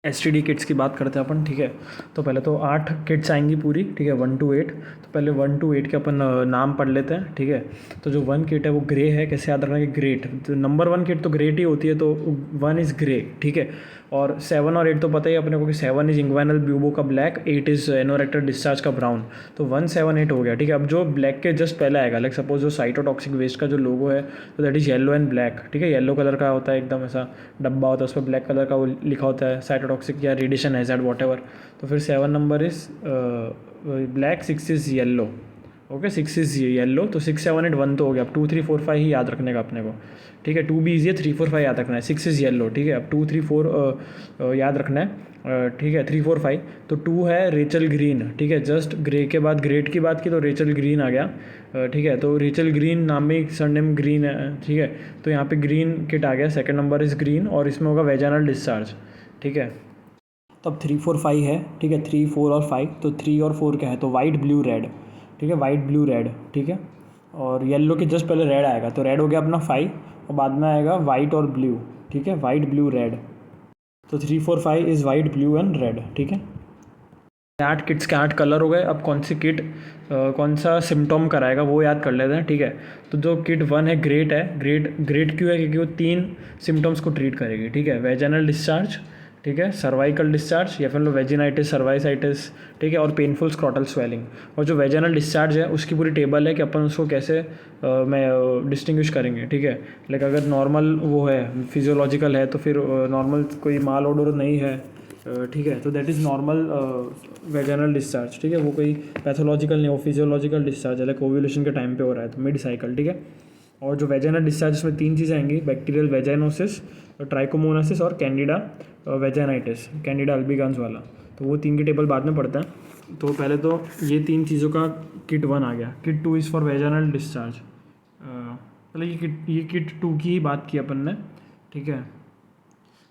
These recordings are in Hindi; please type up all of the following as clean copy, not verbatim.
एसटीडी किट्स की बात करते हैं अपन, ठीक है। तो पहले तो 8 किट्स आएंगी पूरी, ठीक है, 1 to 8। तो पहले 1 to 8 के अपन नाम पढ़ लेते हैं, ठीक है। तो जो 1 किट है वो ग्रे है, कैसे याद रखना है कि ग्रेट, तो नंबर 1 किट तो ग्रेट ही होती है, तो 1 इज़ ग्रे, ठीक है। और 7 और 8 तो पता ही अपने को कि 7 इज इंग्वाइनल ब्यूबो का ब्लैक, 8 इज एनोरेक्टर डिस्चार्ज का ब्राउन। तो 1 7 8 हो गया, ठीक है। अब जो ब्लैक के जस्ट पहले आएगा, लाइक सपोज जो साइटोटॉक्सिक वेस्ट का जो लोगो है, तो that is yellow and black, ठीक है। येलो कलर का होता है, एकदम ऐसा डब्बा होता है, उस पर ब्लैक कलर का वो लिखा होता है साइटोटॉक्सिक या रेडिएशन हैज़ार्ड वॉट। तो फिर 7 number is black, 6 is yellow, okay, 6 is yellow. तो 6 7 8 1 तो हो गया। अब 2 3 4 5 ही याद रखने का अपने को, ठीक है। 2 भी ईजी है, 3 4 5 याद रखना है। 6 इज़ येलो, ठीक है। अब 2 3 4 याद रखना है, ठीक है। 3 4 5 तो 2 है रेचल ग्रीन, ठीक है। जस्ट ग्रे के बाद ग्रेट की बात की तो रेचल ग्रीन आ गया, ठीक है। तो रेचल ग्रीन नाम में सरनेम ग्रीन है, ठीक है। तो यहाँ पे ग्रीन किट आ गया, सेकंड नंबर इज़ ग्रीन, और इसमें होगा वेजाइनल डिस्चार्ज, ठीक है। तो अब 3 4 5 है, ठीक है। 3 4 और 5, तो 3 और 4 क्या है, तो वाइट ब्लू रेड, ठीक है। वाइट ब्लू रेड, ठीक है। और येलो के जस्ट पहले रेड आएगा, तो रेड हो गया अपना 5, और बाद में आएगा वाइट और ब्लू, ठीक है। वाइट ब्लू रेड, तो 3 4 5 is white blue and red, ठीक है। 8 किट्स के 8 कलर हो गए। अब कौन सी किट कौन सा सिम्टोम कराएगा वो याद कर लेते हैं, ठीक है। तो जो किट 1 है ग्रेट है, ग्रेट ग्रेट क्यों है, क्योंकि वो 3 सिम्टम्स को ट्रीट करेगी, ठीक है। वेजाइनल डिस्चार्ज, ठीक है, सर्वाइकल डिस्चार्ज या फिर लो वेजिनाइटिस, सर्वाइसाइटिस, ठीक है, और पेनफुल स्क्रॉटल स्वेलिंग। और जो वेजाइनल डिस्चार्ज है उसकी पूरी टेबल है कि अपन उसको कैसे मैं डिस्टिंग्विश करेंगे, ठीक है। लाइक अगर नॉर्मल वो है, फिजियोलॉजिकल है, तो फिर नॉर्मल कोई माल ऑर्डर नहीं है, ठीक है, तो that is normal vaginal discharge, ठीक है। वो कोई पैथोलॉजिकल नहीं, वो फिजियोलॉजिकल डिस्चार्ज है, लाइक ओव्यूलेशन के टाइम पे हो रहा है, तो मिड साइकिल, ठीक है। और जो वेजाइनल डिस्चार्ज इसमें 3 चीज़ें आएंगी, बैक्टीरियल वेजाइनोसिस, ट्राइकोमोनासिस और कैंडिडा वेजाइनाइटिस, कैंडिडा अल्बिगांस वाला। तो वो 3 की टेबल बाद में पढ़ते हैं। तो पहले तो ये 3 चीज़ों का किट 1 आ गया। Kit 2 is for vaginal discharge, पहले ये किट 2 की ही बात की अपन ने, ठीक है।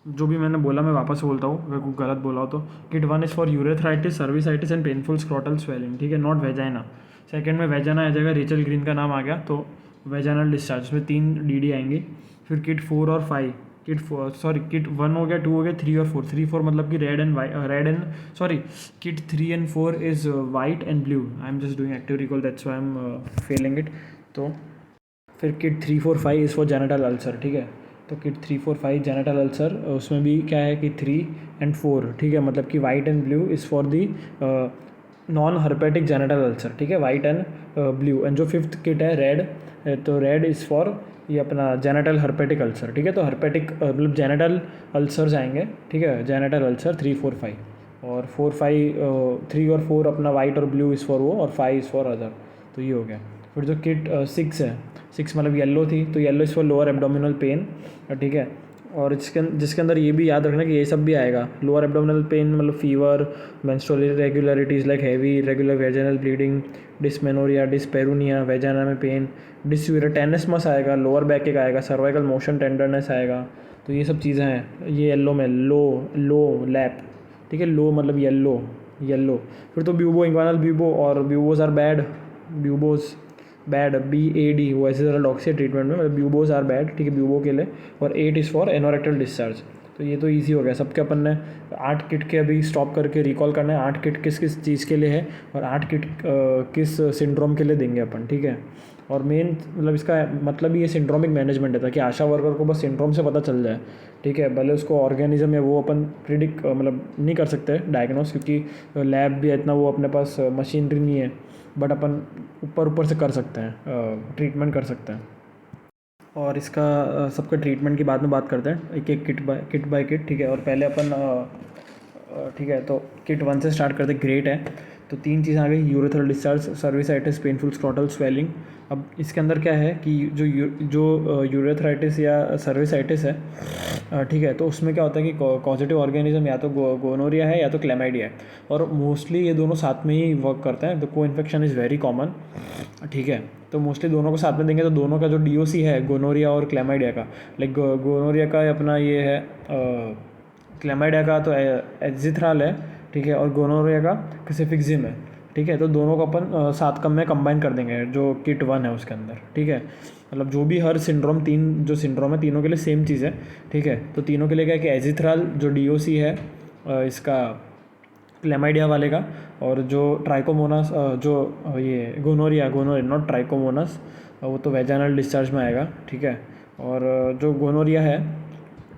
जो भी मैंने बोला मैं वापस बोलता हूँ, अगर कुछ गलत बोला हो तो। Kit 1 is for urethritis, cervicitis and painful scrotal swelling, ठीक है, नॉट वेजाइना। सेकंड में वेजाइना आ जाएगा, रेचल ग्रीन का नाम आ गया, तो वेजाइनल डिस्चार्ज, उसमें 3 डी आएंगी। फिर किट 4 और 5, किट 1 हो गया, 2 हो गया, 3 और 4। 3 4 मतलब कि red and sorry, kit 3 and 4 is white and blue. I am just doing active recall, that's why I am Fehling it. तो फिर kit 3 4 5 is for genital ulcer, ठीक है। तो किट 3 4 5 जेनेटल अल्सर, उसमें भी क्या है कि 3 and 4, ठीक है, मतलब कि white and blue is for the non herpetic genital ulcer, ठीक है, वाइट एंड ब्लू। एंड जो 5th किट है रेड, तो रेड इज़ फॉर ये अपना जेनेटल हर्पेटिक अल्सर, ठीक है। तो हर्पेटिक मतलब जेनेटल अल्सर्स आएंगे, ठीक है, जेनेटल अल्सर 3 4 5। और 4 5 3 और 4 अपना वाइट और ब्लू इज़ फॉर वो, और 5 इज़ फॉर अदर। तो ये हो गया। फिर जो किट 6 है, 6 मतलब येलो थी, तो yellow is for lower abdominal pen, ठीक है। और जिसके अंदर ये भी याद रखना कि ये सब भी आएगा। लोअर एब्डोमिनल पेन मतलब fever, menstrual irregularities like heavy regular vaginal bleeding, dysmenorrhoea, dyspareunia, vagina में पेन, टेनिसमस आएगा, लोअर बैक एक आएगा, सर्वाइकल मोशन टेंडरनेस आएगा। तो ये सब चीज़ें हैं। ये येलो में लो लैप, ठीक है, लो मतलब येलो। फिर तो ब्यूबो, इंग्वानल ब्यूबो, और ब्यूबोज आर बैड, ब्यूबोज बैड, BAD, वो ऐसे ज़रा डॉक्सी ट्रीटमेंट में, मतलब ब्यूबोज आर बैड, ठीक है, ब्यूबो के लिए। और 8 इज़ फॉर एनोरेक्टल डिस्चार्ज। तो ये तो इजी हो गया सबके। अपन ने 8 किट के अभी स्टॉप करके रिकॉल करना है, 8 किट किस किस चीज़ के लिए है, और 8 किट किस सिंड्रोम के लिए देंगे अपन, ठीक है। और मेन मतलब इसका मतलब ये सिंड्रोमिक मैनेजमेंट है, ताकि आशा वर्कर को बस सिंड्रोम से पता चल जाए, ठीक है। भले उसको ऑर्गेनिज्म या वो अपन प्रिडिक्ट मतलब नहीं कर सकते डायग्नोस, क्योंकि लैब भी इतना वो अपने पास मशीनरी नहीं है, बट अपन ऊपर से कर सकते हैं, ट्रीटमेंट कर सकते हैं। और इसका सबका ट्रीटमेंट की बाद में बात करते हैं, एक एक किट बाय किट, ठीक है। और पहले अपन ठीक है, तो किट 1 से स्टार्ट करते। ग्रेट है, तो 3 चीज़ें आ गई, urethral discharge, cervicitis, painful scrotal swelling. अब इसके अंदर क्या है कि जो यूरेथ्राइटिस या सर्विसाइटिस है, ठीक है, तो उसमें क्या होता है कि कॉजेटिव ऑर्गेनिज्म या तो गोनोरिया है या तो क्लेमाइडिया है, और मोस्टली ये दोनों साथ में ही वर्क करते हैं। तो को इन्फेक्शन इज़ वेरी कॉमन, ठीक है। तो मोस्टली दोनों को साथ में देंगे, तो दोनों का जो DOC है गोनोरिया और क्लेमाइडिया का, लाइक गोनोरिया का अपना ये है, क्लेमाइडिया का तो एजिथ्राल है, ठीक है, और गोनोरिया का सिफिक्सिम है, ठीक है। तो दोनों को अपन 7 कम में कंबाइन कर देंगे जो किट 1 है उसके अंदर, ठीक है। मतलब जो भी हर सिंड्रोम, 3 जो सिंड्रोम है तीनों के लिए सेम चीज़ है, ठीक है। तो तीनों के लिए क्या है कि एजिथ्राल जो DOC है इसका क्लेमाइडिया वाले का, और जो ट्राइकोमोनास जो ये गोनोरिया नॉट ट्राइकोमोनास, वो तो वेजाइनल डिस्चार्ज में आएगा, ठीक है। और जो गोनोरिया है,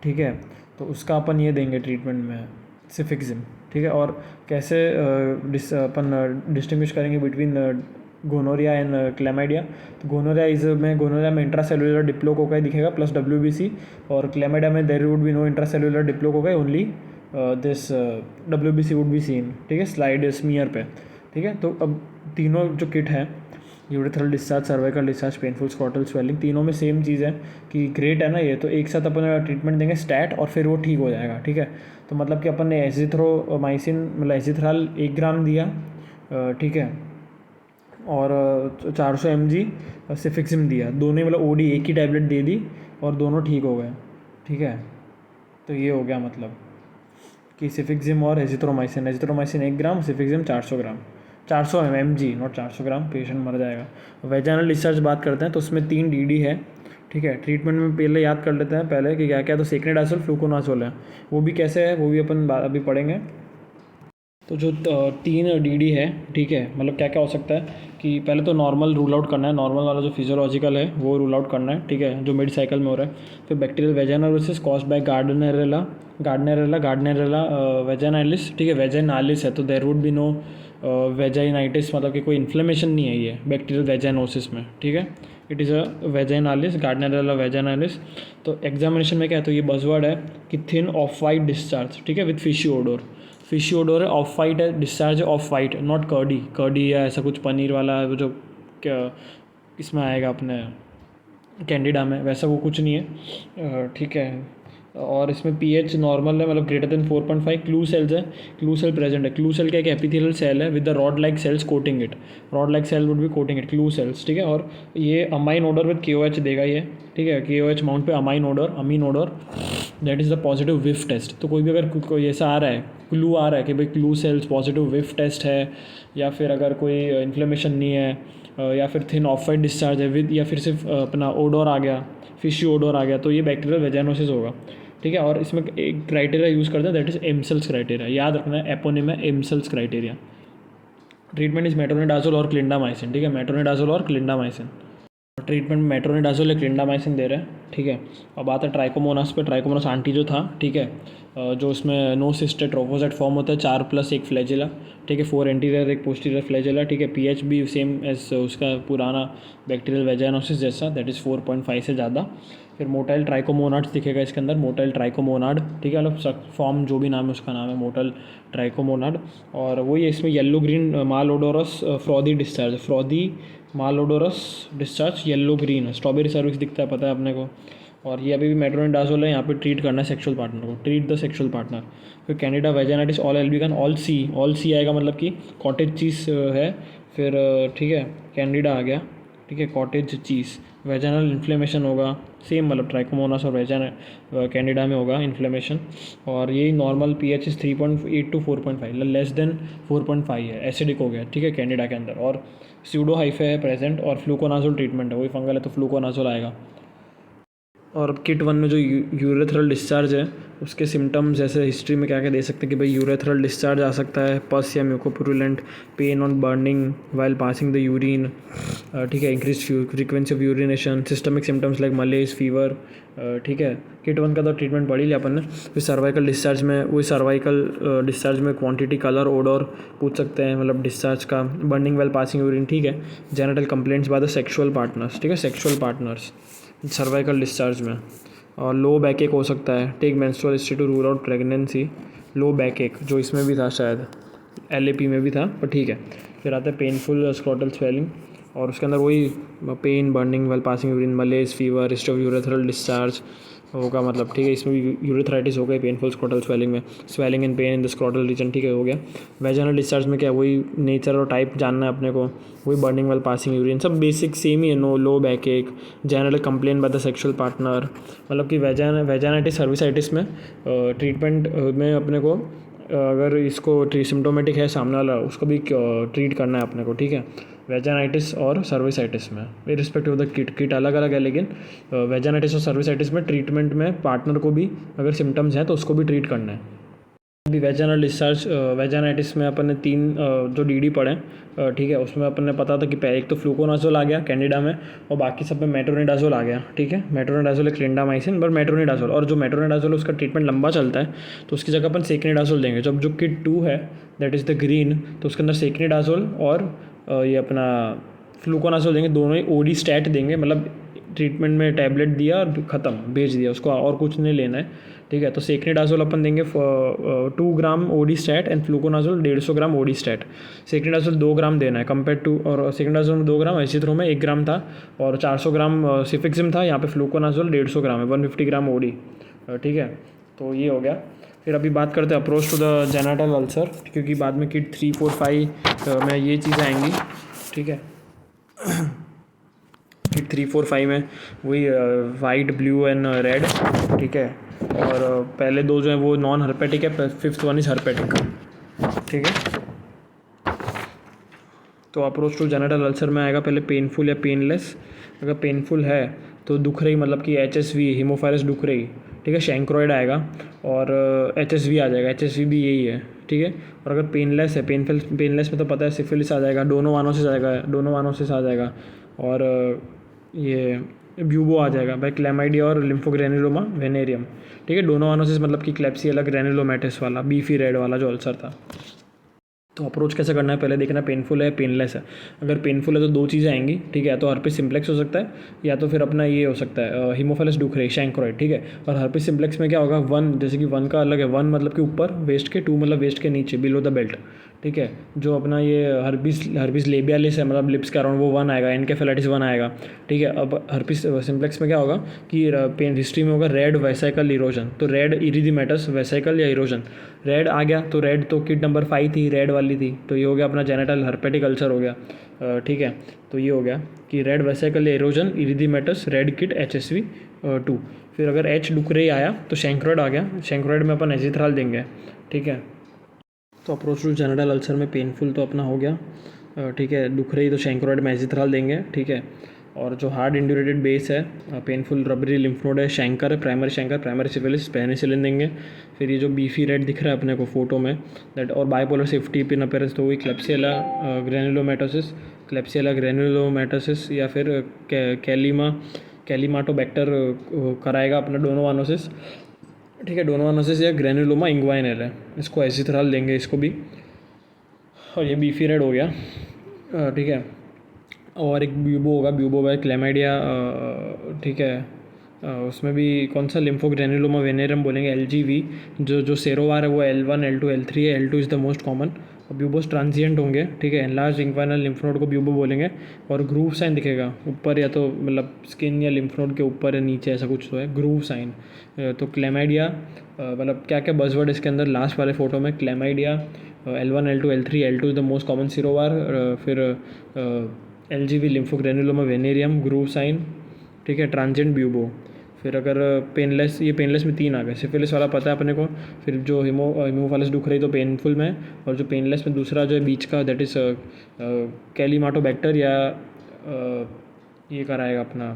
ठीक है, तो उसका अपन ये देंगे ट्रीटमेंट में सिफिक्सिम, ठीक है। और कैसे अपन डिस्टिंग्विश करेंगे बिटवीन गोनोरिया एंड क्लेमाइडिया। तो गोनोरिया में इंट्रासेलुलर डिप्लोकोकाई दिखेगा प्लस WBC, और क्लेमाइडिया में there would be no intracellular diplococci, only this WBC would be seen, ठीक है, स्लाइड स्मीयर पे, ठीक है। तो अब तीनों जो किट है, urethral discharge, cervical discharge, painful scrotal swelling, तीनों में सेम चीज़ है कि ग्रेट है ना ये, तो एक साथ अपन ट्रीटमेंट देंगे स्टैट और फिर वो ठीक हो जाएगा, ठीक है। तो मतलब कि अपन ने एजिथ्रोमाइसिन मतलब एजिथ्राल 1 ग्राम दिया, ठीक है, और 400 mg सिफिक्सिम दिया, दोनों मतलब OD एक ही टैबलेट दे दी और दोनों ठीक हो गए, ठीक है। तो ये हो गया मतलब कि सिफिक्सिम और azithromycin 1 gram, cefixime 400 gram, 400 mg not 400 gram, patient मर जाएगा। वेजाइनल डिस्चार्ज बात करते हैं तो उसमें 3 DD है, ठीक है। ट्रीटमेंट में पहले याद कर लेते हैं पहले कि क्या क्या, तो सेक्नेडासोल, फ्लूकोनासोल है, वो भी कैसे है वो भी अपन अभी पढ़ेंगे। तो जो 3 DD है, ठीक है, मतलब क्या क्या हो सकता है कि पहले तो नॉर्मल रूल आउट करना है, नॉर्मल वाला जो फिजियोलॉजिकल है वो रूल आउट करना है, ठीक है, जो मिड साइकिल में हो रहा है। फिर bacterial vaginosis caused by Gardnerella vaginalis, ठीक है, वेजाइनालिस है तो there would be no vaginitis, मतलब कि कोई इन्फ्लेमेशन नहीं है ये बैक्टीरियल वेजाइनोसिस में, ठीक है। It is a vaginalis, Gardnerella vaginalis. तो एग्जामिनेशन में क्या है, तो ये बज़वर्ड है कि थिन ऑफ वाइट डिस्चार्ज, ठीक है, विथ फिशी ओडोर है, ऑफ वाइट है, डिस्चार्ज है ऑफ वाइट, नॉट कर्डी या ऐसा कुछ पनीर वाला है जो क्या इसमें आएगा अपने कैंडिडा में, वैसा वो कुछ नहीं है, ठीक है। और इसमें pH नॉर्मल है, मतलब ग्रेटर देन 4.5। क्लू सेल्स है, क्लू सेल प्रेजेंट है। क्लू सेल क्या है कि एपिथेलियल सेल है with the rod like cells coating it, rod like cell would be coating it, clue cells, ठीक है। और ये अमाइन ओडर विद KOH देगा ये, ठीक है, KOH माउंट पे amine odour, that is the positive whiff test. तो कोई भी अगर कोई ऐसा आ रहा है, क्लू आ रहा है कि भाई clue sales positive whiff test है, या फिर अगर कोई इन्फ्लेमेशन नहीं है, या फिर थिन ऑफ वाइट डिस्चार्ज है विद, या फिर सिर्फ अपना ओडोर आ गया, फिशी ओडोर आ गया, तो ये बैक्टीरियल वेजाइनोसिस होगा, ठीक है। और इसमें एक क्राइटेरिया यूज़ करते हैं, दैट इज़ एम्सेल्स क्राइटेरिया, याद रखना है, एपोनिम है एम्सेल्स क्राइटेरिया। ट्रीटमेंट इज मेट्रोनिडाजोल और क्लिंडामाइसिन, ठीक है, मेट्रोनिडाजोल और क्लिंडामाइसिन। ट्रीटमेंट में मेट्रोनिडाजोल या क्लिंडामाइसिन दे रहे हैं, ठीक है। अब आता है ट्राइकोमोनास पे। ट्राइकोमोनास आंटी जो था, ठीक है, जो उसमें नो सिस्टेट ट्रोफोसाइट फॉर्म होता है, 4+1 फ्लैजिला, ठीक है, 4 एंटीरियर 1 पोस्टीरियर फ्लैजिला, ठीक है। pH भी सेम एज उसका पुराना बैक्टीरियल वेजाइनोसिस जैसा, दैट इज़ 4.5 से ज़्यादा। फिर मोटाइल ट्राइकोमोनाड दिखेगा इसके अंदर, मोटाइल ट्राइकोमोनाड, ठीक है, मतलब फॉर्म जो भी नाम है उसका नाम है मोटाइल ट्राइकोमोनाड। और वही इसमें yellow green malodorous frothy discharge, frothy malodorous discharge yellow green, strawberry cervix दिखता है, पता है अपने को। और ये अभी भी मेट्रोनिडाजोल है, यहाँ पे ट्रीट करना है सेक्सुअल पार्टनर को, ट्रीट द सेक्सुअल पार्टनर। फिर कैंडिडा वेजाइनाइटिस ऑल एल्बिगन ऑल सी आएगा, मतलब कि कॉटेज चीज़ है। फिर ठीक है, कैंडिडा आ गया, ठीक है, कॉटेज चीज़। वेजाइनल इन्फ्लेमेशन होगा, सेम मतलब ट्राइकोमोनास और वेजाइन कैंडिडा में होगा इन्फ्लेमेशन। और यही normal pH is 3.8 to 4.5, less than 4.5 है, एसिडिक हो गया, ठीक है, कैंडिडा के अंदर। और स्यूडो हाइफे है प्रेजेंट, और फ्लूकोनाजोल ट्रीटमेंट है, वही फंगल है तो फ्लूकोनाजोल आएगा। और अब किट 1 में जो यूरेथ्रल डिस्चार्ज है उसके सिम्टम्स जैसे हिस्ट्री में क्या क्या दे सकते हैं कि भाई यूरेथ्रल डिस्चार्ज आ सकता है, पस या म्यूकोपुरुलेंट, pain on burning while passing the urine, ठीक है, increase frequency of urination, systemic symptoms like मलेज, fever, ठीक है। किट 1 का तो ट्रीटमेंट पढ़ ही लिया अपन ने। फिर सर्वाइकल डिस्चार्ज में वही सर्वाइकल डिस्चार्ज में क्वांटिटी, कलर, ओडोर पूछ सकते हैं, मतलब डिस्चार्ज का, बर्निंग वाइल पासिंग यूरिन, ठीक है। Genital complaints by the sexual partners, ठीक है, सेक्सुअल पार्टनर्स सर्वाइकल डिस्चार्ज में। और लो बैक एक हो सकता है, take menstrual history to rule out pregnancy, low back एक जो इसमें भी था शायद, LAP में भी था, पर ठीक है। फिर आता है पेनफुल स्क्रॉटल स्वेलिंग, और उसके अंदर वही pain, burning while passing urine, malaise, fever, history of urethral discharge होगा, मतलब ठीक है, इसमें भी यूरेथ्राइटिस हो गई पेनफुल स्क्रॉटल स्वेलिंग में, swelling and pain in the scrotal region, ठीक है, हो गया। वेजाइनल डिस्चार्ज में क्या वही नेचर और टाइप जानना है अपने को, वही बर्निंग वाइल पासिंग यूरिन, सब बेसिक सेम ही है, नो लो बैक एक, general complain by the sexual partner, मतलब कि वेजाइनाइटिस सर्विसाइटिस में ट्रीटमेंट में अपने को अगर इसको सिम्टोमेटिक है सामने वाला उसको भी ट्रीट करना है अपने को, ठीक है, वेजाइनाइटिस और सर्विसाइटिस में, इरिस्पेक्टिव ऑफ द किट अलग अलग है, लेकिन वेजाइनाइटिस और सर्विसाइटिस में ट्रीटमेंट में पार्टनर को भी अगर सिम्टम्स हैं तो उसको भी ट्रीट करना है। अभी वेजाइनल डिस्चार्ज वेजाइनाइटिस में अपन ने 3 जो डीडी पढ़े, ठीक है, उसमें अपन ने पता था कि पहले एक तो फ्लूकोनाजोल आ गया कैंडिडा में, और बाकी सब में मेट्रोनिडाजोल आ गया, ठीक है। मेट्रोनिडाजोल एक क्लिंडामाइसिन, बट मेट्रोनिडाजोल, और जो मेट्रोनिडाजोल उसका ट्रीटमेंट लंबा चलता है, तो उसकी जगह अपन सेक्निडाजोल देंगे। जब जो किट 2 है, दैट इज़ द ग्रीन, तो उसके अंदर सेक्निडाजोल और ये अपना फ्लूकोनाजोल देंगे, दोनों ही ओडी स्टैट देंगे, मतलब ट्रीटमेंट में टैबलेट दिया और ख़त्म, भेज दिया उसको, और कुछ नहीं लेना है, ठीक है। तो सेक्निडाजोल अपन देंगे 2 gram OD stat and fluconazole 150 gram OD stat. Secnidazole 2 gram देना है कंपेयर टू, और सेक्निडाजोल में 2 ग्राम, एजिथ्रो में 1 ग्राम था, और 400 ग्राम सिफिक्सिम था। यहाँ पे फ्लूकोनाजोल 150 ग्राम है, 150 ग्राम ओडी, ठीक है। तो ये हो गया। फिर अभी बात करते हैं अप्रोच टू द जेनाटल अल्सर, क्योंकि बाद में किट 3, 4, 5 में ये चीज़ें आएंगी, ठीक है। किट 3, 4, 5 में वही वाइट, ब्लू एंड रेड, ठीक है। और पहले 2 जो है वो नॉन हर्पेटिक है, 5th वन इज़ हर्पेटिक, ठीक है। तो अप्रोच टू जेनिटल अल्सर में आएगा पहले पेनफुल या पेनलेस। अगर पेनफुल है तो दुख रही, मतलब कि HSV, हीमोफाइलस दुख रही, ठीक है, शैंक्रोइड आएगा, और HSV आ जाएगा, HSV भी यही है, ठीक है। और अगर पेनलेस है, पेनलेस में तो पता है सिफिलिस आ जाएगा, डोनोवानोसिस आ जाएगा, और ये ब्यूबो आ जाएगा भाई, क्लैमाइडिया और लिम्फोग्रेनुलोमा वेनेरियम, ठीक है। डोनोवानोसिस मतलब कि क्लेप्सियला ग्रेनुलोमैटिस वाला, बीफी रेड वाला जो अल्सर था। तो अप्रोच कैसे करना है, पहले देखना पेनफुल है पेनलेस है। अगर पेनफुल है तो 2 चीज़ें आएंगी, ठीक है, या तो हर्पिस सिम्प्लेक्स हो सकता है, या तो फिर अपना ये हो सकता है हीमोफाइलस डुक्रे, शैंक्रोइड, ठीक है। और हर्पिस सिम्प्लेक्स में क्या होगा, 1, जैसे कि 1 का अलग है, 1 मतलब कि ऊपर वेस्ट के, 2 मतलब वेस्ट के नीचे, बिलो द बेल्ट, ठीक है। जो अपना ये हर्पिस लेबियालिस है, मतलब लिप्स के अराउंड, वो 1 आएगा, एनकेफेलाइटिस 1 आएगा, ठीक है। अब हर्पिस सिम्प्लेक्स में क्या होगा कि पेन हिस्ट्री में होगा रेड वेसाइकल इरोजन, तो रेड इरिथेमेटस वेसाइकल या इरोजन, रेड आ गया, तो रेड तो किट नंबर 5 थी, रेड वाली थी, तो ये हो गया अपना जेनेटल हर्पेटिक अल्सर हो गया, ठीक है। तो ये हो गया कि रेड वेसाइकल या इरोजन, इरिथेमेटस, रेड किट, HSV 2। फिर अगर H डुक्रे आया तो शैंक्रोइड आ गया, शैंक्रोइड में अपन एजिथ्राल देंगे, ठीक है। तो अप्रोच टू जेनेटल अल्सर में पेनफुल तो अपना हो गया, ठीक है, दुख रही तो शैंक्रोइड में एजिथ्राल देंगे, ठीक है। और जो हार्ड इंड्यूरेटेड बेस है, पेनफुल रबरी लिम्फ नोड है, शैंकर है, प्राइमरी सिफिलिस, पेनिसिलिन देंगे। फिर ये जो बीफी रेड दिख रहा है अपने को फोटो में, दैट, और बाइपोलर सेफ्टी पिन अपीयरेंस, तो वही क्लेप्सियला ग्रेनुलोमैटोसिस या फिर कैलीमाटोबैक्टर कराएगा अपना डोनोवानोसिस, ठीक है। डोनोवानोसिस या ग्रेनुलोमा इंग्वाइनल है, इसको एजिथ्राल देंगे इसको भी। और ये बीफी रेड हो गया, ठीक है। और एक ब्यूबो होगा, ब्यूबो बाय क्लैमाइडिया, ठीक है। उसमें भी कौन सा लिम्फोग्रेनुलोमा वेनेरियम बोलेंगे, LGV। जो सेरोवार है वो L1, L2, L3 है, L2 is the most common. और ब्यूबोस ट्रांजिएंट होंगे, ठीक है। एनलार्ज इंक्वाइनल लिम्फ नोड को ब्यूबो बोलेंगे। और ग्रूव साइन दिखेगा ऊपर, या तो मतलब स्किन या लिम्फ नोड के ऊपर या नीचे, ऐसा कुछ तो है ग्रूव साइन। तो क्लैमाइडिया, मतलब क्या क्या बजवर्ड इसके अंदर, लास्ट वाले फोटो में chlamydia, L1, L2, L3, L2 is the most common serovar, फिर LGV lymphogranuloma venereum, groove sign, ठीक है, ट्रांजिएंट ब्यूबो। फिर अगर पेनलेस, ये पेनलेस में 3 आ गए, सिफिलिस वाला पता है अपने को। फिर जो हीमोफाइलस दुख रही तो पेनफुल में, और जो पेनलेस में दूसरा जो है बीच का, दैट इज़ कैलीमाटोबैक्टर, या ये कराएगा अपना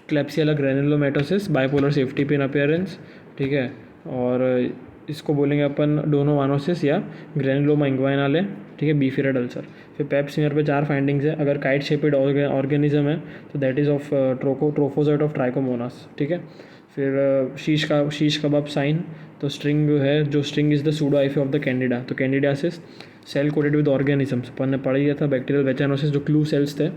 क्लेप्सियला ग्रेनुलोमैटोसिस, बाइपोलर सेफ्टी पिन अपीयरेंस, ठीक है। और इसको बोलेंगे अपन डोनोवानोसिस या ग्रेनुलोमा इंग्वाइनाले, ठीक है, बीफी रेड अल्सर। फिर पेप स्मीयर पे 4 फाइंडिंग्स है। अगर काइट शेपेड ऑर्गेनिज्म है तो that is of trophozoite of trichomonas, ठीक है। फिर शीश कबाब साइन, तो स्ट्रिंग है, जो string is the pseudo hyphae of the candida, तो candidiasis. Cell coated with organisms, अपन ने पढ़ लिया था, बैक्टीरियल वेचानोसिस, जो क्लू सेल्स थे।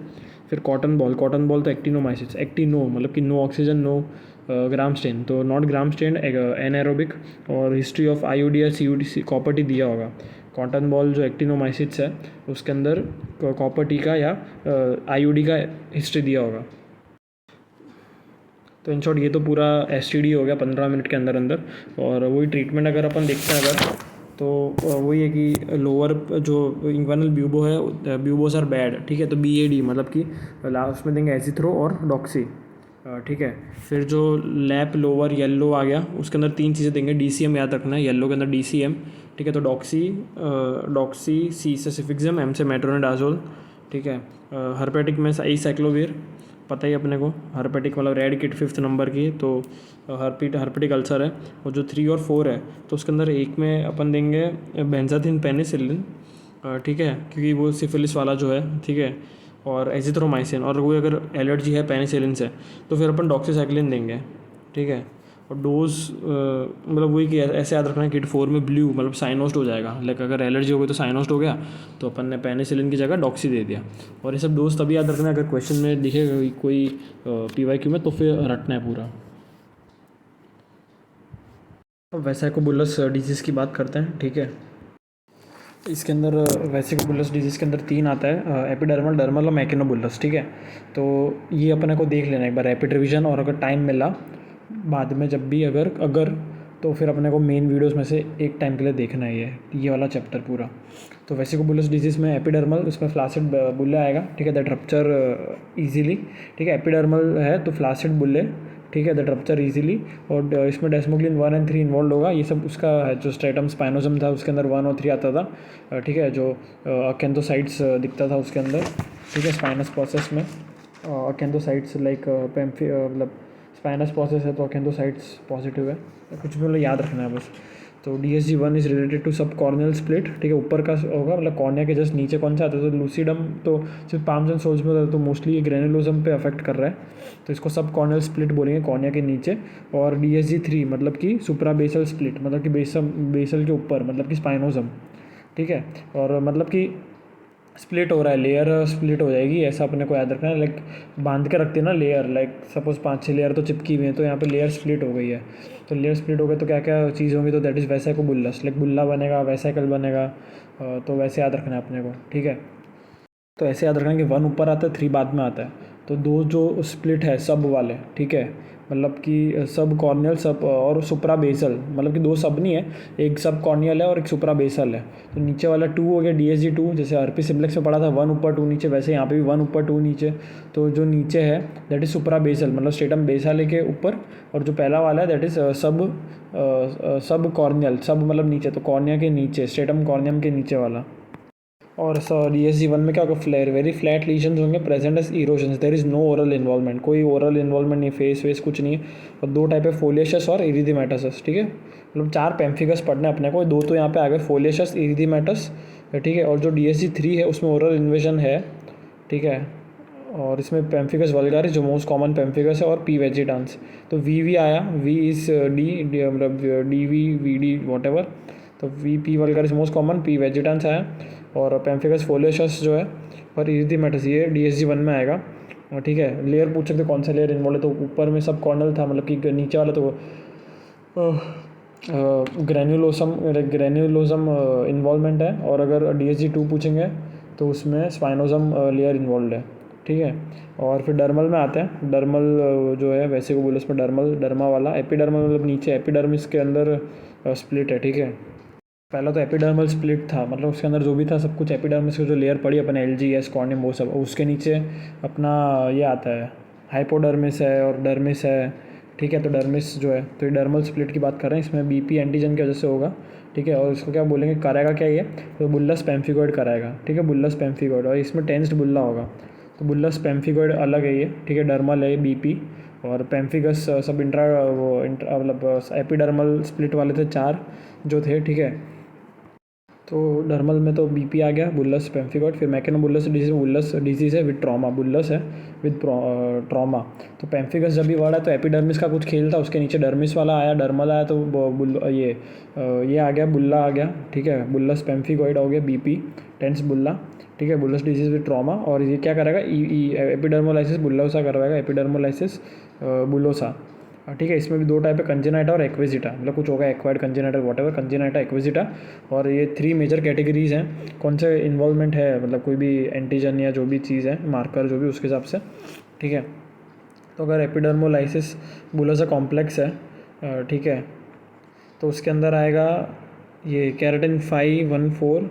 फिर कॉटन बॉल तो एक्टिनोमाइसिस, एक्टिनो मतलब कि नो ऑक्सीजन, नो ग्राम स्टेन, तो नॉट ग्राम स्टेन, एनाएरोबिक। और हिस्ट्री ऑफ IUD या CUD कॉपर टी दिया होगा। कॉटन बॉल जो एक्टिनोमाइसिस है उसके अंदर कॉपर टी का या IUD का हिस्ट्री दिया होगा। तो इन शॉर्ट ये तो पूरा STD हो गया 15 मिनट के अंदर अंदर। और वही ट्रीटमेंट अगर अपन देखते हैं अगर, तो वही है कि लोअर जो इंग्वाइनल ब्यूबो है, ब्यूबोस आर बैड, ठीक है। तो BAD मतलब कि लास्ट में देंगे एजिथ्रो और डॉक्सी, ठीक है। फिर जो लैप लोअर येलो आ गया, उसके अंदर 3 चीज़ें देंगे, DCM याद रखना है, येलो के अंदर DCM, ठीक है। तो डॉक्सी, C से सिफिक्सिम, M से मेट्रोनिडाजोल, ठीक है। हर्पेटिक में साइक्लोवीर, पता ही अपने को, हर्पेटिक मतलब रेड किट 5th नंबर की, तो हर्पेटिक अल्सर है। और जो 3 और 4 है तो उसके अंदर एक में अपन देंगे बेंजाथिन पेनिसिलिन, ठीक है, क्योंकि वो सिफिलिस वाला जो है, ठीक है, और एजिथ्रोमाइसिन। और कोई अगर एलर्जी है पेनिसिलिन से तो फिर अपन डॉक्सीसाइक्लिन देंगे, ठीक है। और डोज मतलब वही कि ऐसे याद रखना है, किट 4 में ब्लू मतलब साइनोस्ट हो जाएगा, लाइक अगर एलर्जी हो गई तो साइनोस्ट हो गया, तो अपन ने पेनिसिलिन की जगह डॉक्सी दे दिया। और ये सब डोज तभी याद रखना है अगर क्वेश्चन में दिखेगा कोई PYQ में, तो फिर रटना है पूरा। अब वैसाइकोबुलस डिजीज़ की बात करते हैं, ठीक है। इसके अंदर वैसिकोबुलस डिजीज़ के अंदर 3 आता है, एपिडर्मल, डर्मल और मैकिनोबुलस, ठीक है। तो ये अपने को देख लेना एक बार रैपिड रिवीजन, और अगर टाइम मिला बाद में जब भी अगर अगर तो फिर अपने को मेन वीडियोस में से एक टाइम के लिए देखना है ये वाला चैप्टर पूरा। तो वैसिकोबुलस डिजीज़ में एपिडर्मल, इसमें फ्लासिड बुल्ले आएगा, ठीक है, दैट रप्चर ईजीली, ठीक है। एपिडर्मल है तो फ्लासिड बुल्ले, ठीक है, दैट रप्चर ईजिली। और इसमें डेस्मोग्लिन 1 और 3 इन्वॉल्व होगा। ये सब उसका है जो स्ट्रेटम स्पाइनोजम था उसके अंदर 1 और 3 आता था, ठीक है, जो अकेंथोसाइट्स दिखता था उसके अंदर, ठीक है, स्पाइनस प्रोसेस में। अकेंथोसाइट्स लाइक मतलब स्पाइनस प्रोसेस है तो अकेंथोसाइट्स पॉजिटिव है, कुछ भी मतलब याद रखना है बस। तो DSG1 इज़ रिलेटेड टू सब कॉर्नियल स्प्लिट, ठीक है, ऊपर का होगा मतलब कॉर्निया के जस्ट नीचे कौन सा आता है, तो लूसीडम तो सिर्फ पाम्स एंड सोल्स में होता है, तो मोस्टली ये ग्रेनुलोजम पे अफेक्ट कर रहा है, तो इसको सब कॉर्नियल स्प्लिट बोलेंगे कॉर्निया के नीचे। और DSG3 मतलब कि सुप्राबेसल स्प्लिट, मतलब कि बेसल के ऊपर, मतलब कि स्पाइनोजम, ठीक है। और मतलब कि स्प्लिट हो रहा है, लेयर स्प्लिट हो जाएगी, ऐसा अपने को याद रखना है। लाइक बांध के रखते हैं ना लेयर, लाइक सपोज 5-6 लेयर तो चिपकी हुई है, तो यहाँ पे लेयर स्प्लिट हो गई है, तो लेयर स्प्लिट हो गई तो क्या क्या चीज़ होंगी, तो दैट इज़ वैसाइकोबुलस, लाइक बुल्ला बनेगा, वैसाइकल बनेगा, तो वैसे याद रखना है अपने को, ठीक है। तो ऐसे याद रखना कि 1 ऊपर आता है, 3 बाद में आता है। तो दो जो स्प्लिट है सब वाले, ठीक है, मतलब कि सब कॉर्नियल सब और सुप्रा बेसल, मतलब कि 2 सब नहीं है, एक सब कॉर्नियल है और एक सुप्रा बेसल है। तो नीचे वाला 2 हो गया DSG2, जैसे RP सिम्प्लेक्स में पढ़ा था 1 ऊपर 2 नीचे, वैसे यहाँ पे भी 1 ऊपर 2 नीचे। तो जो नीचे है दैट इज़ सुप्रा बेसल, मतलब स्टेटम बेसाले के ऊपर, और जो पहला वाला है दैट इज़ सब कॉर्नियल, सब मतलब नीचे, तो कॉर्निया के नीचे, स्टेटम कॉर्नियम के नीचे वाला। और DSG1 में क्या होगा, फ्लेयर वेरी फ्लैट लीजन्स होंगे, present as erosions, there is no oral involvement, कोई ओरल इन्वॉल्वमेंट नहीं, फेस वेस कुछ नहीं है। और 2 टाइप है, फोलिएशस और इरिथेमेटस, ठीक है, मतलब 4 पेम्फिगस पढ़ना है अपने को, 2 तो यहाँ पे आ गए, फोलिएशस, इरिथेमेटस, ठीक है। और जो DSG3 है उसमें ओरल इन्वेजन है, ठीक है। और इसमें पेम्फिगस वल्गारिस जो मोस्ट कॉमन पेम्फिगस है, और P वेजिटांस। तो VV आया, V इज़ डी मतलब DV VD वॉट एवर, तो VP vulgaris most common, P वेजिटांस आया, और पेम्फिगस फोलियोशस जो है, और इरिथेमेटस ये DSG1 में आएगा, ठीक है। लेयर पूछ सकते कौन सा लेयर इन्वॉल्व है, तो ऊपर में सब कॉर्नल था, मतलब कि नीचे वाला तो ग्रेन्यूलोसम इन्वॉल्वमेंट है। और अगर DSG2 पूछेंगे तो उसमें स्पाइनोजम लेयर इन्वॉल्व है, ठीक है। और फिर डर्मल में आते हैं, डर्मल जो है वैसिकोबुलस में डर्मल, डर्मा वाला, एपिडर्मल मतलब नीचे, एपिडर्मिस के अंदर स्प्लिट है, ठीक है। पहला तो एपिडर्मल स्प्लिट था, मतलब उसके अंदर जो भी था सब कुछ एपिडर्मिस की जो लेयर पड़ी अपन LGS कॉर्नियम वो सब, उसके नीचे अपना ये आता है हाइपोडर्मिस है और डर्मिस है, ठीक है। तो डर्मिस जो है, तो ये डर्मल स्प्लिट की बात कर रहे हैं, इसमें BP एंटीजन की वजह से होगा, ठीक है। और इसको क्या बोलेंगे, कराएगा क्या ये, तो बुल्लस पेम्फिगोइड कराएगा, ठीक है, बुल्लस पेम्फिगोइड, और इसमें टेंस्ड बुल्ला होगा, तो बुल्लस पेम्फिगोइड अलग है ये, ठीक है। डर्मल है BP, और पेम्फिगस सब इंट्रा मतलब एपिडर्मल स्प्लिट वाले थे 4 जो थे, ठीक है। तो डर्मल में तो BP आ गया, बुल्लस पेम्फिगॉइड। फिर मैकेनोबुलस डिजीज में बुल्लस डिजीज़ है विद ट्रॉमा, बुल्लस है विद ट्रॉमा। तो पेम्फिगस जब भी वर्ड है तो एपिडर्मिस का कुछ खेल था, उसके नीचे डर्मिस वाला आया, डर्मल आया, तो ये आ गया, बुल्ला आ गया, ठीक है। बुल्लस पेम्फिगॉइड हो गया BP, टेंस बुल्ला, ठीक है, बुल्लस डिजीज विद ट्रॉमा। और ये क्या करेगा, एपिडर्मोलाइसिस बुल्लोसा करवाएगा, एपिडर्मोलाइसिस बुलोसा, ठीक है। इसमें भी 2 टाइप है, कंजेनाइटा और एक्विजिटा, मतलब कुछ होगा एक्वायर्ड कंजेनाइटल वॉट एवर, कंजेनाइटा एक्विजिटा। और ये 3 मेजर कैटेगरीज हैं, कौन से इन्वॉल्वमेंट है, मतलब कोई भी एंटीजन या जो भी चीज़ है, मार्कर जो भी, उसके हिसाब से, ठीक है। तो अगर एपिडर्मोलाइसिस बुलोसा कॉम्प्लेक्स है, ठीक है, तो उसके अंदर आएगा ये केराटिन 514,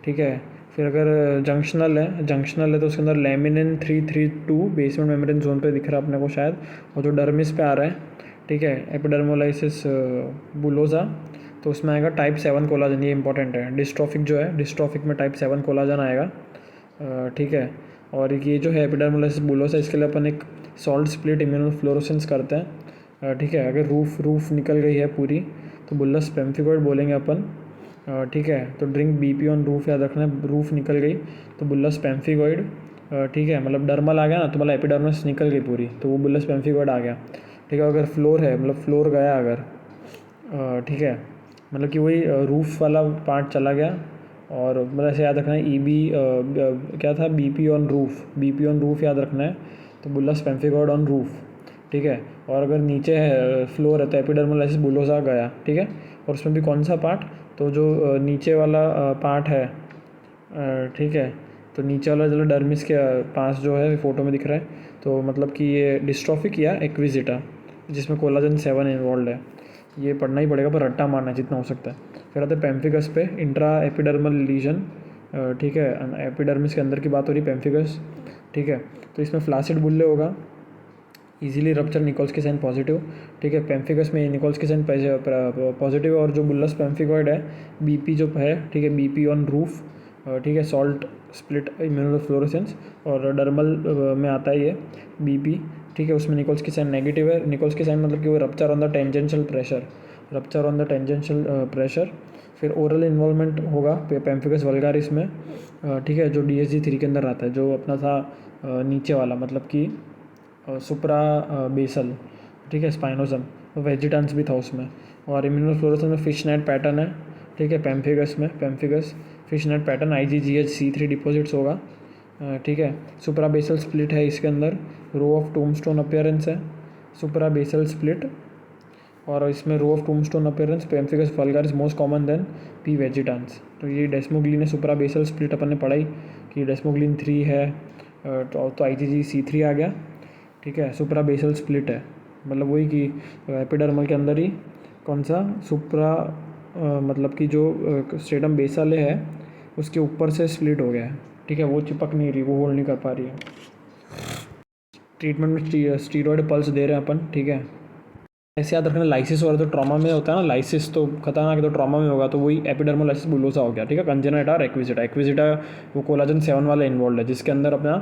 ठीक है। फिर अगर जंक्शनल है तो उसके अंदर लेमिनिन 332 बेसमेंट मेम्ब्रेन जोन पे दिख रहा है अपने को शायद, और जो डर्मिस पे आ रहा है, ठीक है, एपिडर्मोलाइसिस बुलोसा, तो उसमें आएगा टाइप 7 कोलाजन, ये इंपॉर्टेंट है। डिस्ट्रॉफिक जो है, डिस्ट्रॉफिक में टाइप 7 कोलाजन आएगा, ठीक है। और ये जो है एपिडर्मोलाइसिस बुलोसा, इसके लिए अपन एक सॉल्ट स्प्लिट इम्यूनोफ्लोरेसेंस करते हैं, ठीक है। अगर रूफ निकल गई है पूरी तो बुल्लस पेम्फिगॉइड बोलेंगे अपन, ठीक है। तो ड्रिंक बीपी ऑन रूफ याद रखना है, रूफ निकल गई तो बुल्लस पेम्फिगॉइड, ठीक है। मतलब डर्मल आ गया ना, तो मतलब एपिडर्मिस निकल गई पूरी तो वो बुल्लस पेम्फिगॉइड आ गया, ठीक है। अगर फ्लोर है, मतलब फ्लोर गया अगर, ठीक है, मतलब कि वही रूफ वाला पार्ट चला गया। और मतलब ऐसे याद रखना है क्या था, बीपी ऑन रूफ याद रखना है, तो बुल्लस पेम्फिगॉइड ऑन रूफ, ठीक है। और अगर नीचे है फ्लोर है तो एपिडर्मोलाइसिस बुलोसा गया, ठीक है। और उसमें भी कौन सा पार्ट, तो जो नीचे वाला पार्ट है, ठीक है। तो नीचे वाला जो डर्मिस के पास जो है फोटो में दिख रहा है, तो मतलब कि ये डिस्ट्रॉफिक या एक्विजिटा, जिसमें कोलाजन 7 इन्वॉल्व है। ये पढ़ना ही पड़ेगा, पर रट्टा मारना है जितना हो सकता है। फिर आते हैं पेम्फिगस पे, इंट्रा एपिडर्मल लीजन, ठीक है। एपिडर्मिस के अंदर की बात हो रही पेम्फिगस, ठीक है। तो इसमें फ्लासिड बुल्ले होगा, easily rupture Nikolsky sign positive, ठीक है। पेम्फिगस में निकोल्स्की साइन पॉजिटिव, और जो बुल्लस पेम्फिगॉइड है बीपी जो है, ठीक है, बीपी ऑन रूफ, ठीक है, सॉल्ट स्प्लिट इम्यूनोफ्लोरेसेंस, और डर्मल में आता है ये बीपी, ठीक है। उसमें निकोल्स्की साइन नेगेटिव है। निकोल्स्की साइन मतलब कि वो rupture on the tangential pressure, फिर ओरल इन्वॉल्वमेंट होगा पेम्फिगस वल्गारिस में, ठीक है, जो DSG3 के अंदर आता है, जो अपना था नीचे वाला, मतलब कि सुप्रा बेसल, ठीक है, स्पाइनोजम, वेजिटेंस भी था उसमें। और इम्यूनोफ्लोरेसेंस में फिश नेट पैटर्न है, ठीक है। Pemphigus fish net pattern, IgGH-C3 deposits होगा, ठीक है। सुप्रा बेसल स्प्लिट है इसके अंदर, रो ऑफ टूमस्टोन अपीयरेंस है, सुप्रा बेसल स्प्लिट, और इसमें row of tombstone appearance pemphigus vulgaris most common then P vegetans. तो ये डेस्मोग्लिन है, सुप्रा बेसल स्प्लिट अपन ने पढ़ाई कि डेस्मोग्लिन 3 है, तो IgG-C3 आ गया, ठीक है। सुप्रा बेसल स्प्लिट है, मतलब वही कि एपिडर्मल के अंदर ही कौन सा मतलब कि जो स्ट्रेटम बेसल है उसके ऊपर से स्प्लिट हो गया है, ठीक है। वो चिपक नहीं रही, वो होल्ड नहीं कर पा रही है। ट्रीटमेंट में स्टीरॉयड पल्स दे रहे हैं अपन, ठीक है। ऐसे याद रखना, लाइसिस और तो ट्रॉमा में होता है ना, लाइसिस तो खतरनाक है, तो ट्रॉमा में होगा, तो वही एपिडर्मोलाइसिस बुलोसा हो गया, ठीक है। कंजेनाइटा और एक्विजिटा वो कोलाजन 7 वाला इन्वॉल्व है, जिसके अंदर अपना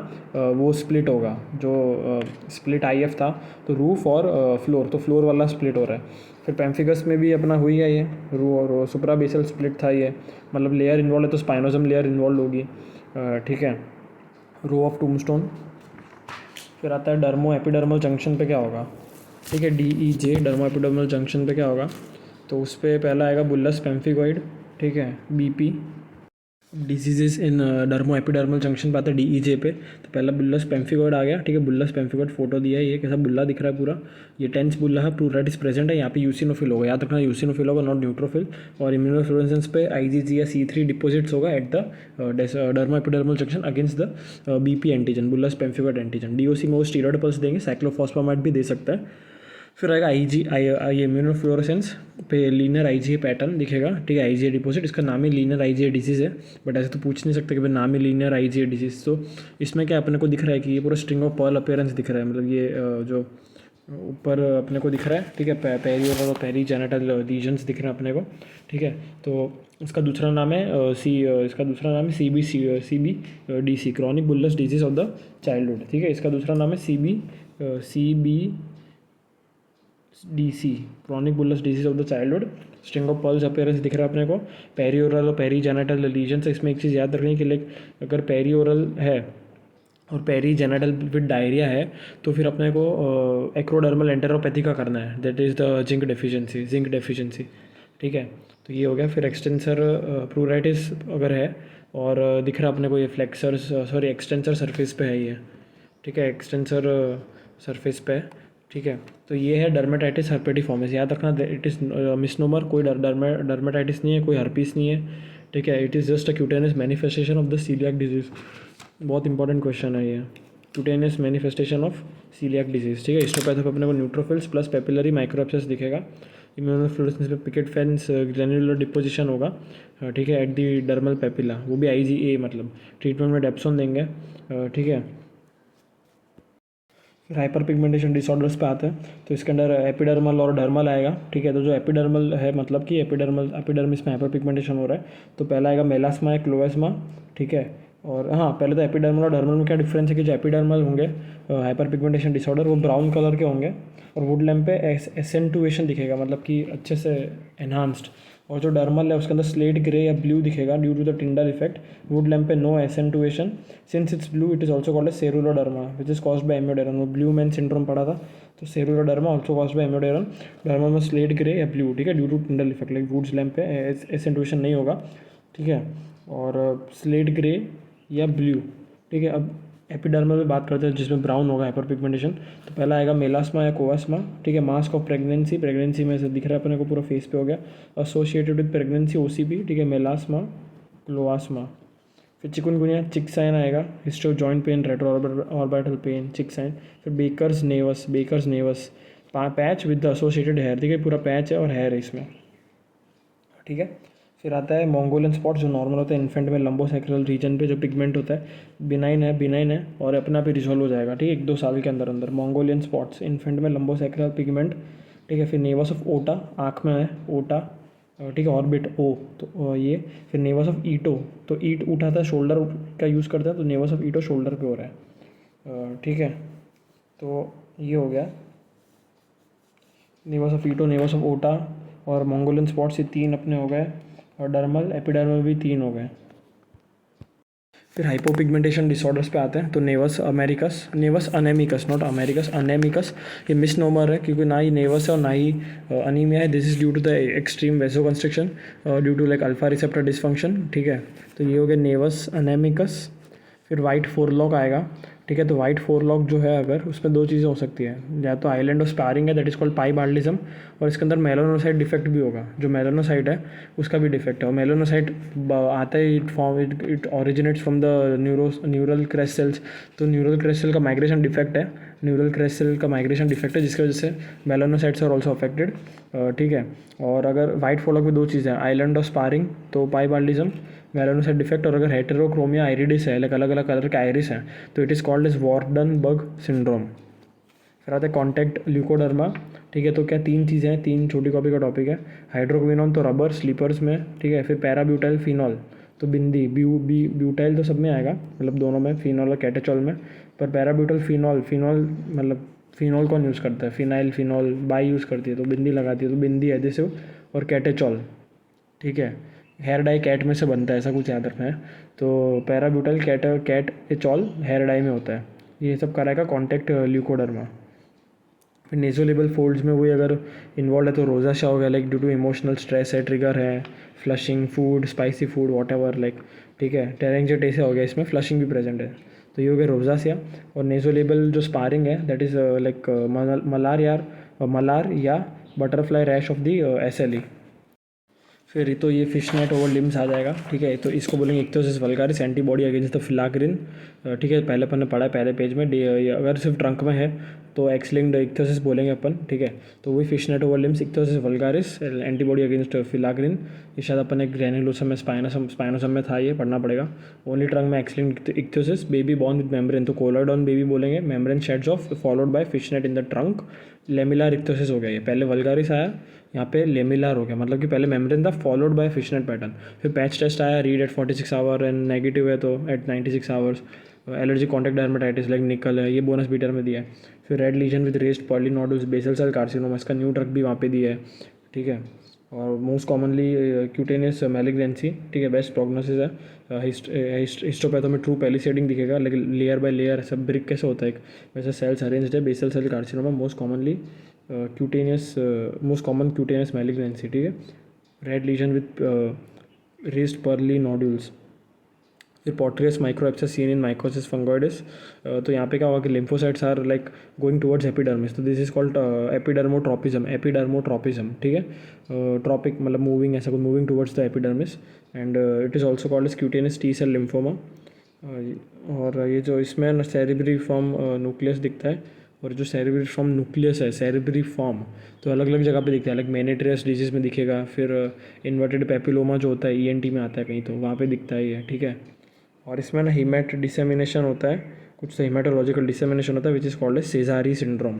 वो स्प्लिट होगा, जो स्प्लिट IF था, तो रूफ और फ्लोर, तो फ्लोर वाला स्प्लिट हो रहा है। फिर पेम्फिगस में भी अपना हुई है ये रू और सुप्रा बेसल स्प्लिट था ये, मतलब लेयर इन्वॉल्व है तो स्पाइनोजम लेयर इन्वॉल्व होगी, ठीक है, रो ऑफ टूमस्टोन। फिर आता है डर्मो एपिडर्मल जंक्शन पे क्या होगा, ठीक है, DEJ डर्मो एपिडर्मल जंक्शन पे क्या होगा, तो उस पर पहला आएगा बुल्लस पेम्फिगॉइड, ठीक है, BP diseases in dermo epidermal junction पे आता है DEJ पे, तो पहला बुल्लस पेम्फिगॉइड आ गया, ठीक है। बुल्लस पेम्फिगॉइड फोटो दिया है, ये कैसा बुल्ला दिख रहा है पूरा, ये टेंस बुल्ला है, प्लूराइटिस प्रेजेंट है, यहाँ पे यूसिनोफिल होगा, याद रखना यूसिनोफिल होगा, नॉट न्यूट्रोफिल। और इम्यूनोफ्लोरेसेंस पे IgG या C3 डिपोजिट्स होगा at the dermo epidermal junction against the BP antigen, बुल्लस pemphigoid antigen. DOC में वो स्टीरॉयड पल्स देंगे, साइक्लोफॉस्फामाइड भी दे सकता है। फिर आएगा इम्यूनोफ्लोरेसेंस पे लीनियर IgA पैटर्न दिखेगा, ठीक है, IgA डिपोजिट, इसका नाम ही लीनियर IgA डिजीज़ है, बट ऐसे तो पूछ नहीं सकते कि भाई नाम ही लीनियर IgA डिजीज़। तो इसमें क्या अपने को दिख रहा है कि ये पूरा स्ट्रिंग ऑफ पर्ल अपीयरेंस दिख रहा है, मतलब ये जो ऊपर अपने को दिख रहा है, ठीक है, पेरियोरल और पेरी जेनिटल लीजन्स दिख रहे हैं अपने को, ठीक है। तो इसका दूसरा नाम है CBDC, chronic बुल्लस disease of the childhood, ठीक है। इसका दूसरा नाम है CBDC, chronic बुल्लस disease of the childhood. String of pearls appearance दिख रहा है अपने को, पेरियोरल और पेरी जेनिटल लीजन्स। इसमें एक चीज़ याद रखनी है कि लाइक अगर पेरियोरल है और पेरी जेनिटल विद डायरिया है, तो फिर अपने को एक्रोडर्मल एंटेरोपैथी का करना है, that is the zinc deficiency, ठीक है। तो ये हो गया। फिर एक्सटेंसर प्लूराइटिस अगर है और दिख रहा है अपने को ये एक्सटेंसर सरफेस पे है ये, ठीक है, एक्सटेंसर सरफेस पे, ठीक है। तो ये है डर्मेटाइटिस हर्पेटिफॉर्मिस, याद रखना, इट इज़ मिसनोमर, कोई डर्मेटाइटिस नहीं है, कोई हर्पीस नहीं है, ठीक है। It is just a cutaneous manifestation of the coeliac disease. बहुत इंपॉर्टेंट क्वेश्चन है ये, cutaneous manifestation of coeliac disease, ठीक है। हिस्टोपैथी पे अपने को न्यूट्रोफिल्स प्लस पेपिलरी माइक्रोएब्सेस दिखेगा। इम्यूनोफ्लोरेसेंस पे पिकेट फैंस ग्रेन्युलर डिपोजिशन होगा, ठीक है, एट दी डर्मल पेपिला, वो भी IgA, मतलब ट्रीटमेंट में डेप्सोन देंगे, ठीक है। फिर हाइपर पिगमेंटेशन डिसऑर्डर्स पे आते हैं, तो इसके अंदर एपिडर्मल और डर्मल आएगा, ठीक है। तो जो एपिडर्मल है, मतलब कि एपिडर्मिस में हाइपर पिगमेंटेशन हो रहा है, तो पहला आएगा मेलास्मा या क्लोएस्मा, ठीक है, और हाँ, पहले तो एपिडर्मल और डर्मल में क्या डिफरेंस है कि जो एपिडर्मल होंगे हाइपर पिगमेंटेशन डिसऑर्डर, वो ब्राउन कलर के होंगे और वुड लैम्प पे एसेंटुएशन दिखेगा, मतलब कि अच्छे से एनहांस्ड। और जो डर्मल है उसके अंदर स्लेट ग्रे या ब्लू दिखेगा due to the Tyndall effect. Wood lamp पे no accentuation, since it's blue it is also called as ceruloderma which is caused by amiodarone. वो ब्लू मैन सिंड्रोम पढ़ा था, तो ceruloderma also caused by amiodarone. Dermal में स्लेट ग्रे या ब्लू, ठीक है, due to Tyndall effect. Like Wood's lamp पे एसेंटुएशन नहीं होगा, ठीक है। और स्लेट ग्रे या ब्लू, ठीक है। अब एपिडर्मल में बात करते हैं जिसमें ब्राउन होगा हाइपर पिगमेंटेशन। तो पहला आएगा मेलास्मा या कोवास्मा, ठीक है। मास्क ऑफ प्रेगनेंसी, प्रेगनेंसी में से दिख रहा है अपने को पूरा फेस पे हो गया। एसोसिएटेड विद प्रेगनेंसी ओसीपी, ठीक है, मेलास्मा क्लोआस्मा। फिर चिकुनगुनिया, चिक साइन आएगा, history of joint pain, retro orbital pain, chik sign. फिर Becker's naevus, Becker's naevus patch with the associated hair, ठीक है, पूरा पैच है और हेयर है इसमें, ठीक है। फिर आता है मोंगोलियन स्पॉट, जो नॉर्मल होता है इन्फेंट में लंबोसेक्रल रीजन पे जो पिगमेंट होता है, बिनाइन है और अपने आप ही रिजॉल्व हो जाएगा, ठीक है, 1-2 साल के अंदर अंदर। मोंगोलियन स्पॉट्स इन्फेंट में लंबोसेक्रल पिगमेंट, ठीक है। फिर नेवस ऑफ ओटा, आँख में है ओटा, ठीक है, ऑर्बिट ओ, तो ये। फिर नेवस ऑफ ईटो, तो ईट उठाता है, शोल्डर का यूज़ करता है, तो नेवस ऑफ ईटो शोल्डर पे हो रहा है, ठीक है। तो ये हो गया नेवस ऑफ ईटो, नेवस ऑफ ओटा और मोंगोलियन स्पॉट्स, ये 3 अपने हो गए। और डर्मल एपिडर्मल भी 3 हो गए। फिर हाइपोपिगमेंटेशन डिसऑर्डर्स पे आते हैं। तो naevus americus, naevus anemicus, not americus, anemicus, ये मिसनोमर है क्योंकि ना ही नेवस है और ना ही अनीमिया है। This is due to the extreme vasoconstriction due to like alpha receptor dysfunction, ठीक है। तो ये हो गया नेवस अनेमिकस। फिर वाइट फोरलॉक आएगा, ठीक है। तो वाइट फोरलॉक जो है अगर, उसमें 2 चीज़ें हो सकती है, या तो आइलैंड ऑफ स्पारिंग है दैट इज कॉल्ड पाइबार्डिज्म, और इसके अंदर मेलानोसाइट डिफेक्ट भी होगा। जो मेलानोसाइट है उसका भी डिफेक्ट है। और मेलानोसाइट आता है, it originates from the neural crest cells. तो न्यूरल क्रेस्ट सेल का माइग्रेशन डिफेक्ट है, न्यूरल क्रेस्ट सेल का माइग्रेशन डिफेक्ट है, जिसकी वजह से मेलानोसाइट्स आर ऑल्सो अफेक्टेड, ठीक है। और अगर वाइट फोरलॉक में 2 चीज़ें हैं, आइलैंड ऑफ स्पारिंग तो पाइबार्डिज्म, मेलानोसाइट डिफेक्ट, और अगर हेटेरोक्रोमिया आइरिडिस है, लाइक अलग अलग कलर के आइरिस हैं, तो it is called as Waardenburg syndrome. फिर आता है कॉन्टैक्ट ल्यूकोडर्मा, ठीक है। तो क्या 3 चीज़ें हैं, 3 छोटी कॉपी का टॉपिक है। हाइड्रोक्विनोन तो रबर स्लीपर्स में, ठीक है। फिर पैराब्यूटाइल फिनॉल तो बिंदी, ब्यूटाइल तो सब में आएगा, मतलब दोनों में, फिनॉल और कैटेचॉल में। पर पैराब्यूटाइल फिनॉल मतलब फिनॉल कौन यूज़ करता है, फिनाइल फिनॉल बाई यूज़ करती है, तो बिंदी लगाती है, तो बिंदी एडिसिव। और कैटेचॉल, ठीक है, हेयर डाई कैट में से बनता है, ऐसा कुछ याद रखना है। तो पैराब्यूटाइल कैट एचॉल हेयर डाई में होता है। ये सब कराएगा कॉन्टैक्ट ल्यूकोडर्मा। फिर नेजोलेबल फोल्ड्स में वही अगर इन्वॉल्व है तो रोजाशा हो गया, like due to emotional stress है, ट्रिगर है, flushing, food, spicy food, whatever, like, ठीक है। टेरेंजेटेसिया हो गया, इसमें फ्लशिंग भी प्रेजेंट है, तो ये हो गया रोजासिया। और नेजोलेबल जो स्पारिंग है दैट इज़ लाइक मलार या butterfly rash of the SLE। फिर तो ये फिश नेट ओवर लिम्स आ जाएगा, ठीक है। तो इसको बोलेंगे इक्थोसिस वल्गारिस, एंटीबॉडी अगेंस्ट द फिलाग्रिन, ठीक है। पहले अपन ने पढ़ा है पहले पेज में। अगर सिर्फ ट्रंक में है तो एक्स लिंक्ड इक्थोसिस बोलेंगे अपन, ठीक है। तो वही fish net over limbs, ichthyosis vulgaris, antibody against filaggrin. ये शायद अपन एक ग्रेनुलोसम में स्पाइनोसम में था, ये पढ़ना पड़ेगा। ओनली ट्रंक में X linked ichthyosis, baby born with membrane, तो कोलोडॉन बेबी बोलेंगे, membrane sheds off followed by fish net in the trunk. Lamellar ichthyosis हो गया, ये पहले वल्गारिस आया, यहाँ पे लेमिलार हो गया, मतलब कि पहले मेम्ब्रेन था फॉलोड बाय फिशनेट पैटर्न। फिर पैच टेस्ट आया, read at 46 hour and negative है तो at 96 hours. Allergy contact dermatitis like nickel है, ये बोनस बीटर में दिया है। फिर red lesion with rest poly nodules, basal cell carcinoma, इसका न्यू ड्रग भी वहाँ पे दिया है, ठीक है। और मोस्ट कॉमनली क्यूटेनियस मैलिग्नेंसी, ठीक है, बेस्ट प्रोग्नोसिस है। हिस्टोपैथो में ट्रू पैलिसेडिंग दिखेगा, लेकिन लेयर बाय लेयर सब ब्रिक कैसे होता है एक, वैसे सेल्स अरेंज्ड है। Basal cell carcinoma most commonly cutaneous, most common cutaneous malignancy, ठीक है। Red lesion with raised pearly nodules. फिर Pautrier's micro abscess seen in mycosis fungoides. तो यहाँ पे क्या होगा कि lymphocytes are like going towards epidermis, तो दिस इज कॉल्ड एपिडर्मोट्रोपिज्म, ठीक है। ट्रॉपिक मतलब मूविंग, ऐसा कुछ moving towards the epidermis. And it is also called as cutaneous T cell lymphoma. और ये जो इसमें सेरिब्रिफॉर्म न्यूक्लियस दिखता है, और जो सेरिब्रिफॉर्म न्यूक्लियस है, सेरिब्रिफॉर्म, तो अलग अलग जगह पे दिखता है, लाइक मेनिट्रियस डिजीज़ में दिखेगा। फिर इन्वर्टेड पेपिलोमा जो होता है ENT में आता है कहीं, तो वहाँ पे दिखता है ये, ठीक है। और इसमें ना हीमेट डिसेमिनेशन होता है, कुछ तो हीमेटोलॉजिकल डिसेमिनेशन होता है which is called as Sezary syndrome.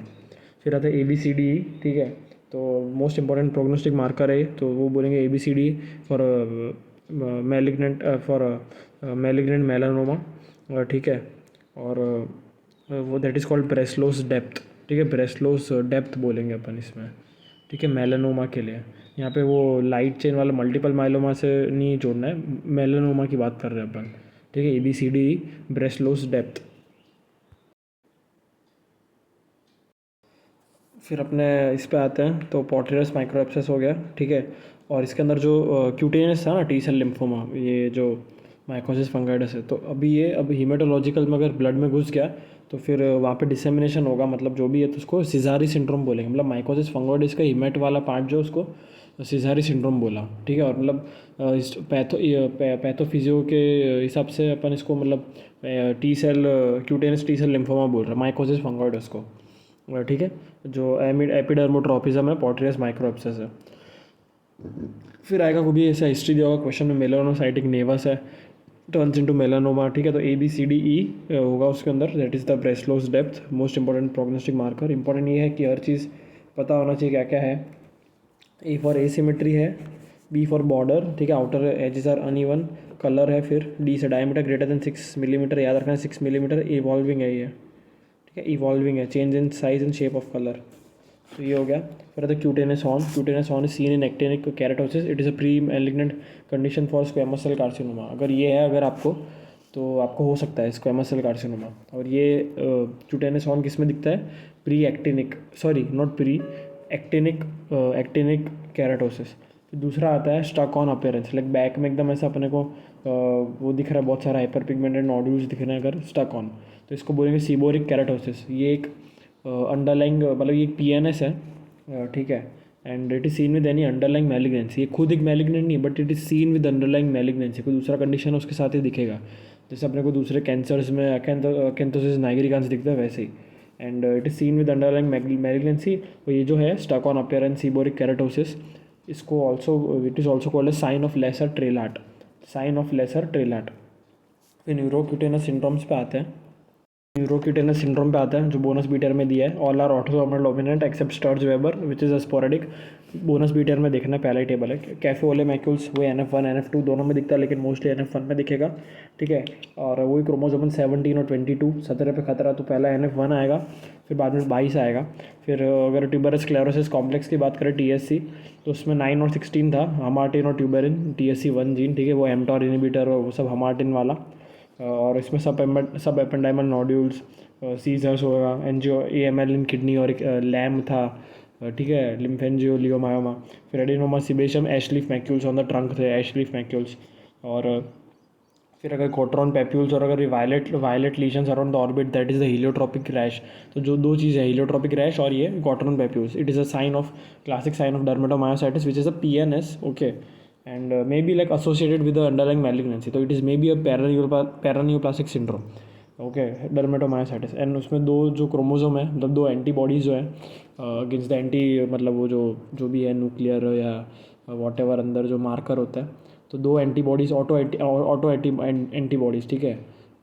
फिर आता है ABCDE, ठीक है। तो मोस्ट इंपॉर्टेंट प्रोग्नोस्टिक मार्कर है, तो वो बोलेंगे ABCDE for malignant, for malignant melanoma, ठीक है। और वो दैट इज़ कॉल्ड ब्रेसलोस डेप्थ, ठीक है, ब्रेसलोस डेप्थ बोलेंगे अपन इसमें, ठीक है, मेलानोमा के लिए। यहाँ पे वो लाइट चेन वाला मल्टीपल माइलोमा से नहीं जोड़ना है, मेलानोमा की बात कर रहे हैं अपन, ठीक है। ABCD Breslow's depth. फिर अपने इस पे आते हैं तो पोर्टिरस माइक्रोएब्सेस हो गया, ठीक है। और इसके अंदर जो क्यूटेनियस था ना, टी सेल लिम्फोमा, ये जो माइकोसिस फंगाइडस है, तो अभी ये अब हीमेटोलॉजिकल में अगर ब्लड में घुस गया तो फिर वहाँ पे डिसेमिनेशन होगा, मतलब जो भी है तो उसको सिजारी सिंड्रोम बोलेंगे। मतलब माइकोसिस फंगाइडस का हीमेट वाला पार्ट जो उसको सिजारी सिंड्रोम बोला, ठीक है। और मतलब इस पैथोफिजियो के हिसाब से अपन इसको मतलब T cell cutaneous T cell lymphoma बोल रहे हैं माइकोसिस फंगाइडस को, ठीक है। जो एपिडर्मोट्रोपिज्म है, पोर्टिरस माइक्रोएब्सेस है। फिर आएगा को भी ऐसा हिस्ट्री दिया होगा क्वेश्चन में, मेलानोसाइटिक नेवस है, टर्न्स इनटू मेलानोमा, ठीक है। तो ABCDE होगा उसके अंदर, that is the Breslow's depth, most important prognostic marker. Important ये है कि हर चीज़ पता होना चाहिए क्या क्या है। A फॉर एसिमेट्री है, B फॉर बॉर्डर, ठीक है, outer edges are uneven, colour है, फिर D से डायमीटर ग्रेटर देन 6 मिलीमीटर, याद रखना है 6 मिलीमीटर, इवॉल्विंग है ये, ठीक है, इवॉल्विंग है, change in size and shape of colour. तो ये हो गया। फिर आता है cutaneous horn. Cutaneous horn is seen in actinic keratosis, it is a pre malignant condition for squamous cell carcinoma. अगर ये है अगर आपको, तो आपको हो सकता है स्क्वेमस सेल कार्सिनोमा। और ये क्यूटेनस हॉर्न किस में दिखता है? Pre actinic, sorry not pre actinic, actinic keratosis. फिर दूसरा आता है stuck on appearance, like back में एकदम ऐसा अपने को वो दिख रहा है, बहुत सारा हाइपर पिगमेंटेड नोड्यूल्स दिख रहे हैं अगर स्टक ऑन, तो इसको बोलेंगे सीबोरिक केराटोसिस। ये एक अंडरलाइंग मतलब ये एक PNS है, ठीक है। And it is seen with any underlying malignancy. ये खुद एक मैलिग्नेंट नहीं, but it is seen with underlying malignancy, कोई दूसरा कंडीशन उसके साथ ही दिखेगा। जैसे अपने को दूसरे कैंसर्स में अकेंथोसिस नाइग्रिकांस दिखता है वैसे ही। And it is seen with underlying malignancy. तो ये जो है stuck on appearance seborrhoeic keratosis, इसको also it is also called a sign of Leser Trelat, sign of Leser Trelat. फिर न्यूरोक्यूटेनस सिंड्रोम्स पे आते हैं। न्यूरोक्यूटेनस सिंड्रोम पे आता है जो बोनस बीटर में दिया है। All are autosomal dominant except Sturge Weber which is a sporadic. Bonus बीटर में देखना पहला ही टेबल है। कैफे ओले मैक्यूल्स वो NF1 NF2 दोनों में दिखता है, लेकिन मोस्टली NF1 में दिखेगा, ठीक है। और वही क्रोमोसोम 17 और 22, 17 पे खतरा तो पहला NF1 आएगा, फिर बाद में 22 आएगा। फिर अगर ट्यूबरस स्क्लेरोसिस कॉम्प्लेक्स की बात करें TSC, तो उसमें 9 और 16 था, हमार्टिन और ट्यूबरिन, TSC1 जीन, ठीक है, वो एमटॉर इनिबिटर और वो सब हमार्टिन वाला। और इसमें सब एपेंडाइमल नोड्यूल्स, सीजर्स होगा, एंजियो AML इन किडनी, और एक लैम था, ठीक है, लिम्फेंजियोलियोमायोमा। फिर adenoma sebaceum ash leaf macules on the trunk थे, एशलीफ मैक्यूल्स। और फिर अगर कोट्रॉन पैप्यूल्स और अगर ये violet lesions around the orbit, that is the heliotropic rash. तो जो दो चीज़ है, हीलियोट्रॉपिक रैश और ये Gottron papules, it is a sign of classic sign of dermatomyositis which is a PNS, okay. and maybe like associated with the underlying malignancy, तो it is maybe a paraneoplastic syndrome, okay, dermatomyositis. And उसमें दो जो क्रोमोसोम है, मतलब दो एंटीबॉडीज़ जो है अगेंस्ट द मतलब वो जो भी है न्यूक्लियर या वॉट एवर अंदर जो मार्कर होता है, तो दो एंटीबॉडीज़ ऑटो एंटीबॉडीज़, ठीक है।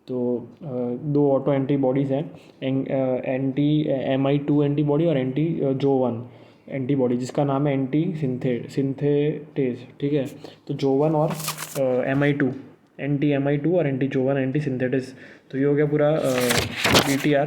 तो दो ऑटो एंटीबॉडीज़ हैं, एंटी MI2 एंटीबॉडी और एंटी जो1 एंटीबॉडी, जिसका नाम है एंटी सिंथेटेज, ठीक है। तो जो1 और MI2, एंटी MI2 और एंटी जो1 एंटी सिंथेटेज। तो ये हो गया पूरा BTR।